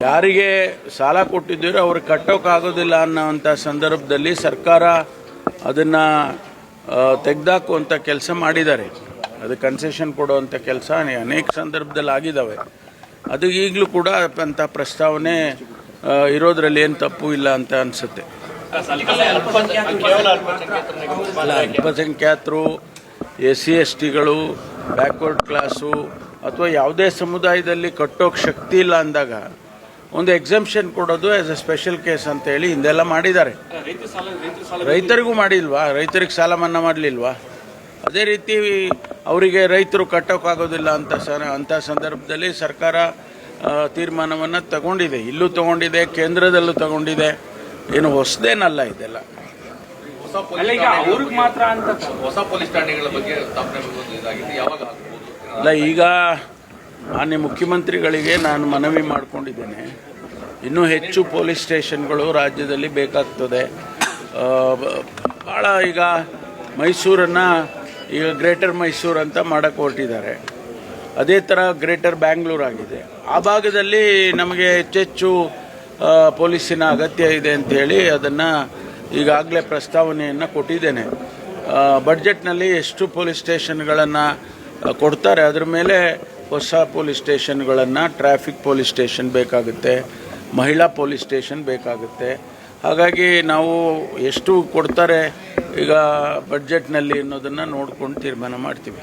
ಯಾರಿಗೆ ಸಾಲ ಕೊಟ್ಟಿದ್ದೀರೋ ಅವ್ರಿಗೆ ಕಟ್ಟೋಕ್ಕಾಗೋದಿಲ್ಲ ಅನ್ನೋವಂಥ ಸಂದರ್ಭದಲ್ಲಿ ಸರ್ಕಾರ ಅದನ್ನು ತೆಗೆದಾಕುವಂಥ ಕೆಲಸ ಮಾಡಿದ್ದಾರೆ. ಅದು ಕನ್ಸೆಷನ್ ಕೊಡುವಂಥ ಕೆಲಸ ಅನೇಕ ಸಂದರ್ಭದಲ್ಲಿ ಆಗಿದ್ದಾವೆ. ಅದು ಈಗಲೂ ಕೂಡ ಅಂಥ ಪ್ರಸ್ತಾವನೆ ಇರೋದ್ರಲ್ಲಿ ಏನು ತಪ್ಪು ಇಲ್ಲ ಅಂತ ಅನಿಸುತ್ತೆ. ಅಲ್ಪಸಂಖ್ಯಾತರು, SC/STಗಳು, ಬ್ಯಾಕ್ವರ್ಡ್ ಕ್ಲಾಸು ಅಥವಾ ಯಾವುದೇ ಸಮುದಾಯದಲ್ಲಿ ಕಟ್ಟೋಕ್ಕೆ ಶಕ್ತಿ ಇಲ್ಲ ಅಂದಾಗ ಒಂದು ಎಕ್ಸಂಪ್ಷನ್ ಕೊಡೋದು ಆಸ್ ಎ ಸ್ಪೆಷಲ್ ಕೇಸ್ ಅಂತ ಹೇಳಿ ಹಿಂದೆಲ್ಲ ಮಾಡಿದ್ದಾರೆ. ರೈತರಿಗೂ ಮಾಡಿಲ್ವಾ? ರೈತರಿಗೆ ಸಾಲ ಮನ್ನಾ ಮಾಡಲಿಲ್ವಾ? ಅದೇ ರೀತಿ ಅವರಿಗೆ ರೈತರು ಕಟ್ಟೋಕ್ಕಾಗೋದಿಲ್ಲ ಅಂಥ ಸಂದರ್ಭದಲ್ಲಿ ಸರ್ಕಾರ ತೀರ್ಮಾನವನ್ನು ತಗೊಂಡಿದೆ. ಇಲ್ಲೂ ತಗೊಂಡಿದೆ, ಕೇಂದ್ರದಲ್ಲೂ ತಗೊಂಡಿದೆ. ಏನು ಹೊಸದೇನಲ್ಲ ಇದೆಲ್ಲ. ಹೊಸ ಪೊಲೀಸ್ ಠಾಣೆಗಳ ಬಗ್ಗೆ ಅಲ್ಲ, ಈಗ ಮಾನ್ಯ ಮುಖ್ಯಮಂತ್ರಿಗಳಿಗೆ ನಾನು ಮನವಿ ಮಾಡಿಕೊಂಡಿದ್ದೇನೆ. ಇನ್ನೂ ಹೆಚ್ಚು ಪೊಲೀಸ್ ಸ್ಟೇಷನ್ಗಳು ರಾಜ್ಯದಲ್ಲಿ ಬೇಕಾಗ್ತದೆ. ಭಾಳ ಈಗ ಮೈಸೂರನ್ನು ಈಗ ಗ್ರೇಟರ್ ಮೈಸೂರು ಅಂತ ಮಾಡಕ್ಕೆ ಹೊರಟಿದ್ದಾರೆ. ಅದೇ ಥರ ಗ್ರೇಟರ್ ಬ್ಯಾಂಗ್ಳೂರು ಆಗಿದೆ. ಆ ಭಾಗದಲ್ಲಿ ನಮಗೆ ಹೆಚ್ಚೆಚ್ಚು ಪೊಲೀಸಿನ ಅಗತ್ಯ ಇದೆ ಅಂಥೇಳಿ ಅದನ್ನು ಈಗಾಗಲೇ ಪ್ರಸ್ತಾವನೆಯನ್ನು ಕೊಟ್ಟಿದ್ದೇನೆ. ಬಡ್ಜೆಟ್ನಲ್ಲಿ ಎಷ್ಟು ಪೊಲೀಸ್ ಸ್ಟೇಷನ್ಗಳನ್ನು ಕೊಡ್ತಾರೆ ಅದರ ಮೇಲೆ ಹೊಸ ಪೊಲೀಸ್ ಸ್ಟೇಷನ್ಗಳನ್ನು, ಟ್ರಾಫಿಕ್ ಪೊಲೀಸ್ ಸ್ಟೇಷನ್ ಬೇಕಾಗುತ್ತೆ, ಮಹಿಳಾ ಪೊಲೀಸ್ ಸ್ಟೇಷನ್ ಬೇಕಾಗುತ್ತೆ. ಹಾಗಾಗಿ ನಾವು ಎಷ್ಟು ಕೊಡ್ತಾರೆ ಈಗ ಬಡ್ಜೆಟ್ನಲ್ಲಿ ಅನ್ನೋದನ್ನು ನೋಡ್ಕೊಂಡು ತೀರ್ಮಾನ ಮಾಡ್ತೀವಿ.